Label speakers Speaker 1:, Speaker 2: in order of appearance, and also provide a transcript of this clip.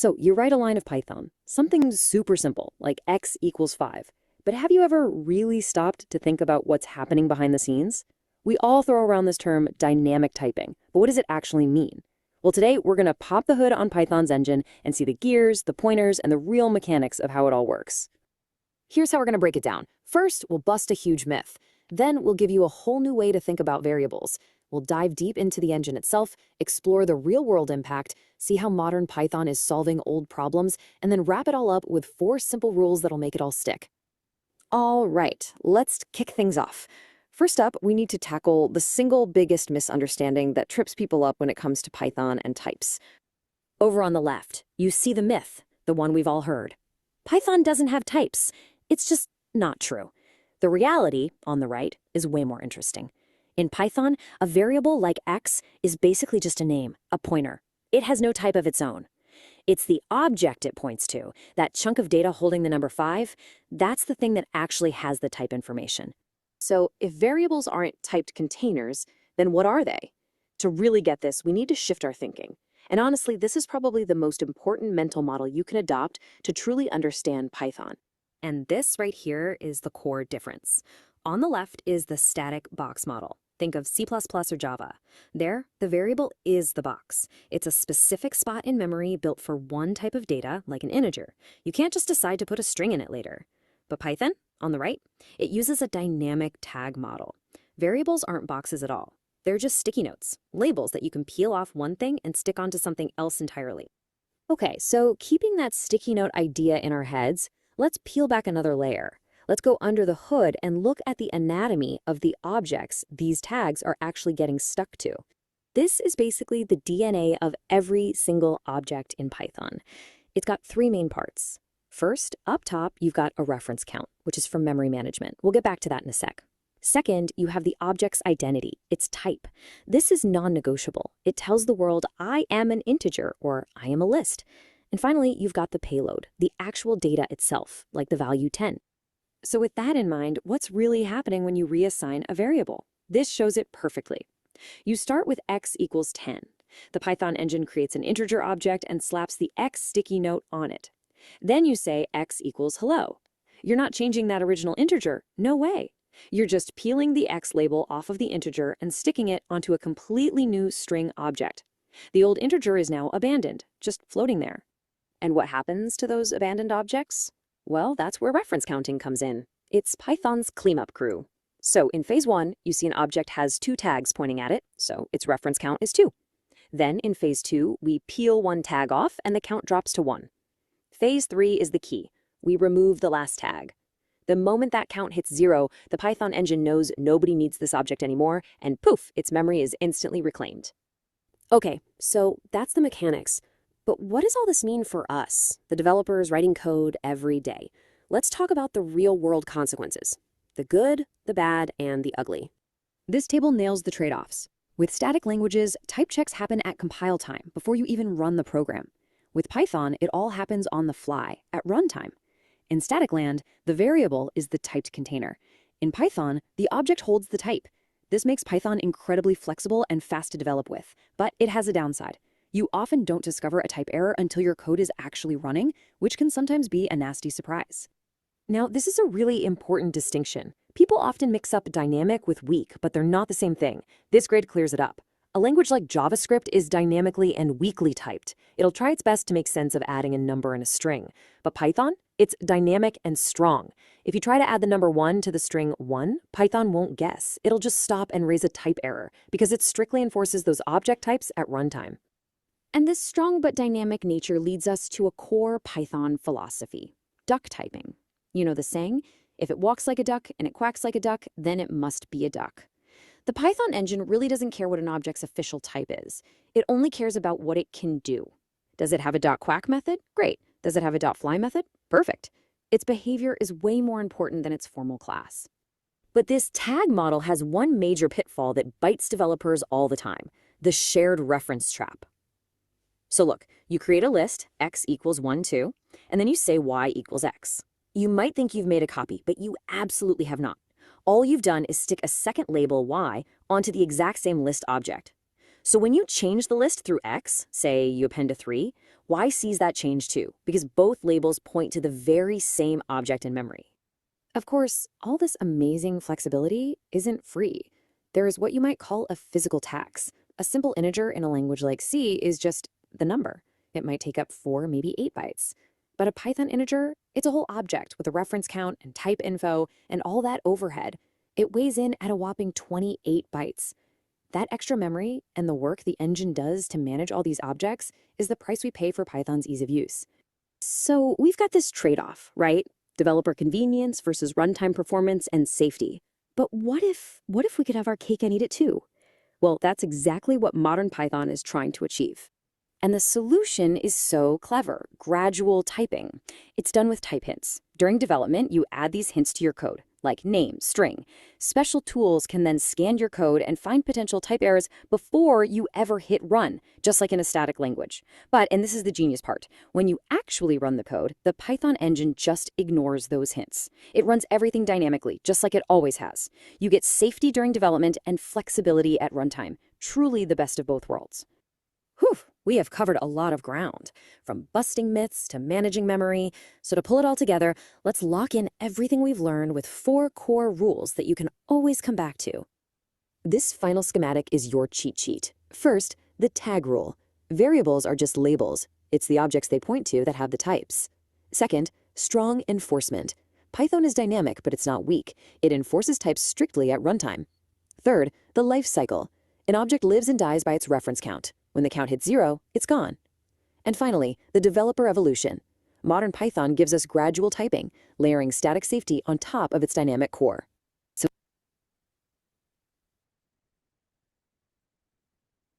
Speaker 1: So you write a line of Python, something super simple, like x equals 5. But have you ever really stopped to think about what's happening behind the scenes? We all throw around this term dynamic typing, but what does it actually mean? Well, today we're going to pop the hood on Python's engine and see the gears, the pointers, and the real mechanics of how it all works. Here's how we're going to break it down. First, we'll bust a huge myth. Then we'll give you a whole new way to think about variables. We'll dive deep into the engine itself, explore the real-world impact, see how modern Python is solving old problems, and then wrap it all up with 4 simple rules that'll make it all stick. All right, let's kick things off. First up, we need to tackle the single biggest misunderstanding that trips people up when it comes to Python and types. Over on the left, you see the myth, the one we've all heard. Python doesn't have types. It's just not true. The reality, on the right, is way more interesting. In Python, a variable like x is basically just a name, a pointer. It has no type of its own. It's the object it points to, that chunk of data holding the number 5, that's the thing that actually has the type information. So if variables aren't typed containers, then what are they? To really get this, we need to shift our thinking. And honestly, this is probably the most important mental model you can adopt to truly understand Python. And this right here is the core difference. On the left is the static box model. Think of C++ or Java. There, the variable is the box. It's a specific spot in memory built for one type of data, like an integer. You can't just decide to put a string in it later. But Python, on the right, it uses a dynamic tag model. Variables aren't boxes at all. They're just sticky notes, labels that you can peel off one thing and stick onto something else entirely. Okay, so keeping that sticky note idea in our heads, let's peel back another layer. Let's go under the hood and look at the anatomy of the objects these tags are actually getting stuck to. This is basically the DNA of every single object in Python. It's got 3 main parts. First, up top, you've got a reference count, which is for memory management. We'll get back to that in a sec. Second, you have the object's identity, its type. This is non-negotiable. It tells the world, I am an integer, or I am a list. And finally, you've got the payload, the actual data itself, like the value 10. So with that in mind, what's really happening when you reassign a variable? This shows it perfectly. You start with x equals 10. The Python engine creates an integer object and slaps the x sticky note on it. Then you say x equals hello. You're not changing that original integer. No way. You're just peeling the x label off of the integer and sticking it onto a completely new string object. The old integer is now abandoned, just floating there. And what happens to those abandoned objects? Well, that's where reference counting comes in. It's Python's cleanup crew. So in phase 1, you see an object has 2 tags pointing at it, so its reference count is 2. Then in phase 2, we peel one tag off and the count drops to 1. Phase 3 is the key. We remove the last tag. The moment that count hits 0, the Python engine knows nobody needs this object anymore, and poof, its memory is instantly reclaimed. Okay, so that's the mechanics. But what does all this mean for us, the developers writing code every day? Let's talk about the real-world consequences. The good, the bad, and the ugly. This table nails the trade-offs. With static languages, type checks happen at compile time, before you even run the program. With Python, it all happens on the fly, at runtime. In static land, the variable is the typed container. In Python, the object holds the type. This makes Python incredibly flexible and fast to develop with, but it has a downside. You often don't discover a type error until your code is actually running, which can sometimes be a nasty surprise. Now, this is a really important distinction. People often mix up dynamic with weak, but they're not the same thing. This grid clears it up. A language like JavaScript is dynamically and weakly typed. It'll try its best to make sense of adding a number and a string. But Python? It's dynamic and strong. If you try to add the number 1 to the string 1, Python won't guess. It'll just stop and raise a type error, because it strictly enforces those object types at runtime. And this strong but dynamic nature leads us to a core Python philosophy, duck typing. You know the saying, if it walks like a duck and it quacks like a duck, then it must be a duck. The Python engine really doesn't care what an object's official type is. It only cares about what it can do. Does it have a .quack method? Great. Does it have a .fly method? Perfect. Its behavior is way more important than its formal class. But this tag model has one major pitfall that bites developers all the time, the shared reference trap. So look, you create a list, x equals 1, 2, and then you say y equals x. You might think you've made a copy, but you absolutely have not. All you've done is stick a second label y onto the exact same list object. So when you change the list through X, say you append a 3, Y sees that change too, because both labels point to the very same object in memory. Of course, all this amazing flexibility isn't free. There is what you might call a physical tax. A simple integer in a language like C is just the number. It might take up 4, maybe 8 bytes. But a Python integer, it's a whole object with a reference count and type info and all that overhead. It weighs in at a whopping 28 bytes. That extra memory and the work the engine does to manage all these objects is the price we pay for Python's ease of use. So we've got this trade-off, right? Developer convenience versus runtime performance and safety. But what if we could have our cake and eat it too? Well, that's exactly what modern Python is trying to achieve. And the solution is so clever: gradual typing. It's done with type hints. During development, you add these hints to your code, like name, string. Special tools can then scan your code and find potential type errors before you ever hit run, just like in a static language. But, and this is the genius part, when you actually run the code, the Python engine just ignores those hints. It runs everything dynamically, just like it always has. You get safety during development and flexibility at runtime. Truly the best of both worlds. Whew, we have covered a lot of ground, from busting myths to managing memory. So to pull it all together, let's lock in everything we've learned with 4 core rules that you can always come back to. This final schematic is your cheat sheet. First, the tag rule. Variables are just labels. It's the objects they point to that have the types. Second, strong enforcement. Python is dynamic, but it's not weak. It enforces types strictly at runtime. Third, the life cycle. An object lives and dies by its reference count. When the count hits 0, it's gone. And finally, the developer evolution. Modern Python gives us gradual typing, layering static safety on top of its dynamic core.